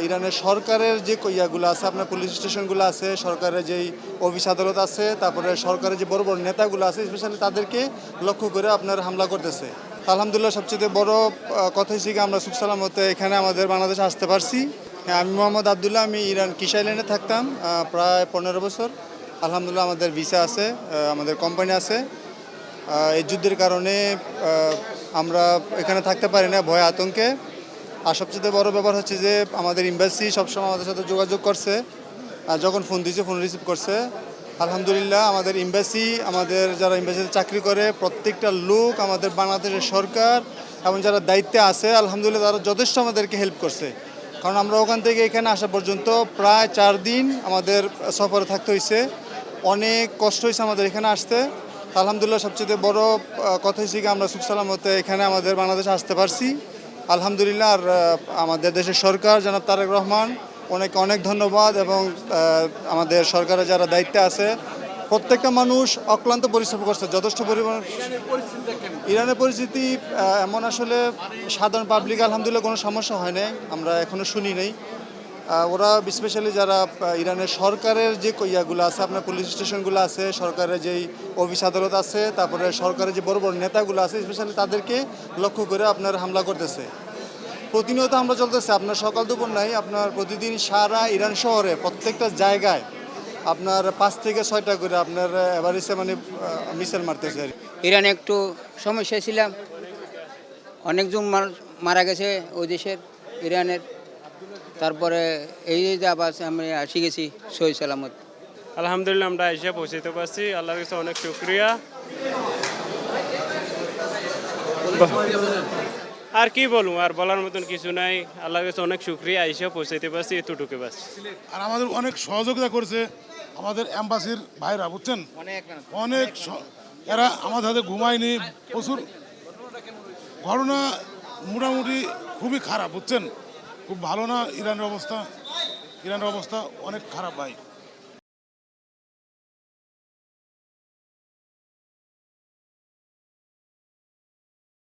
ইরানের সরকারের যে ইয়াগুলো আছে, আপনার পুলিশ স্টেশনগুলো আছে, সরকারের যেই অফিস আদালত আছে, তারপরে সরকারের যে বড় বড় নেতাগুলো আছে, স্পেশালি তাদেরকে লক্ষ্য করে আপনার হামলা করতেছে। আলহামদুলিল্লাহ সবচেয়ে বড় কথা হচ্ছে কি আমরা সুখ সালামতে এখানে আমাদের বাংলাদেশে আসতে পারছি। হ্যাঁ, আমি মোহাম্মদ আবদুল্লাহ, আমি ইরান কিস আইল্যান্ডে থাকতাম প্রায় 15 বছর। আলহামদুলিল্লাহ আমাদের ভিসা আছে, আমাদের কোম্পানি আছে। এই যুদ্ধের কারণে আমরা এখানে থাকতে পারি না ভয় আতঙ্কে। আর সবচেয়ে বড় ব্যাপার হচ্ছে যে আমাদের এম্বাসি সবসময় আমাদের সাথে যোগাযোগ করছে, যখন ফোন দিয়েছে ফোন রিসিভ করছে। আলহামদুলিল্লাহ আমাদের এম্বাসি, আমাদের যারা এম্বাসিতে চাকরি করে প্রত্যেকটা লোক, আমাদের বাংলাদেশের সরকার এবং যারা দায়িত্বে আছে, আলহামদুলিল্লাহ তারা যথেষ্ট আমাদেরকে হেল্প করছে। কারণ আমরা ওখান থেকে এখানে আসা পর্যন্ত প্রায় 4 দিন আমাদের সফরে থাকতে হয়েছে। অনেক কষ্ট হয়েছে আমাদের এখানে আসতে। আলহামদুলিল্লাহ সবচেয়ে বড় কথা হচ্ছে কি আমরা সুখ সালামতে এখানে আমাদের বাংলাদেশে আসতে পারছি। আলহামদুলিল্লাহ। আর আমাদের দেশের সরকার জনাব তারেক রহমান, অনেক অনেক ধন্যবাদ। এবং আমাদের সরকারের যারা দায়িত্বে আছে প্রত্যেকটা মানুষ অক্লান্ত পরিশ্রম করছে যথেষ্ট পরিমাণ। ইরানের পরিস্থিতি এমন, আসলে সাধারণ পাবলিক আলহামদুলিল্লাহ কোনো সমস্যা হয় নাই, আমরা এখনও শুনি নেই। ওরা স্পেশালি যারা ইরানের সরকারের যে ইয়াগুলো আছে, আপনার পুলিশ স্টেশনগুলো আছে, সরকারের যেই অফিস আদালত আছে, তারপরে সরকারের যে বড় বড় নেতাগুলো আছে, স্পেশালি তাদেরকে লক্ষ্য করে আপনার হামলা করতেছে। প্রতিনিয়ত হামলা চলতেছে, আপনার সকাল দুপুর নাই, আপনার প্রতিদিন সারা ইরান শহরে প্রত্যেকটা জায়গায় আপনার 5 থেকে 6টা করে আপনার এভারেজে মানে মিসাইল মারতেছে। ইরানে একটু সমস্যা ছিলাম, অনেকজন মারা গেছে ওই দেশের ইরানের। তারপরে এই যে আবার আমি আসি গেছি সহি সালামত। আলহামদুলিল্লাহ আমরা এসে পৌঁছতে পারছি, আল্লাহর কাছে অনেক শুকরিয়া। আর কি বলবো, আর বলার মতন কিছু নাই। আল্লাহর কাছে অনেক শুকরিয়া, এসে পৌঁছাইতে পারছি, এতটুকু বাস। আর আমাদের অনেক সহযোগিতা করছে আমাদের এম্বাসির ভাইরা, বুঝছেন, অনেক এরা আমাদের হাতে ঘুমায়নি। প্রচুর ঘটনা মোটামুটি খুবই খারাপ, বুঝছেন, খুব ভালো না। ইরানের অবস্থা অনেক খারাপ ভাই।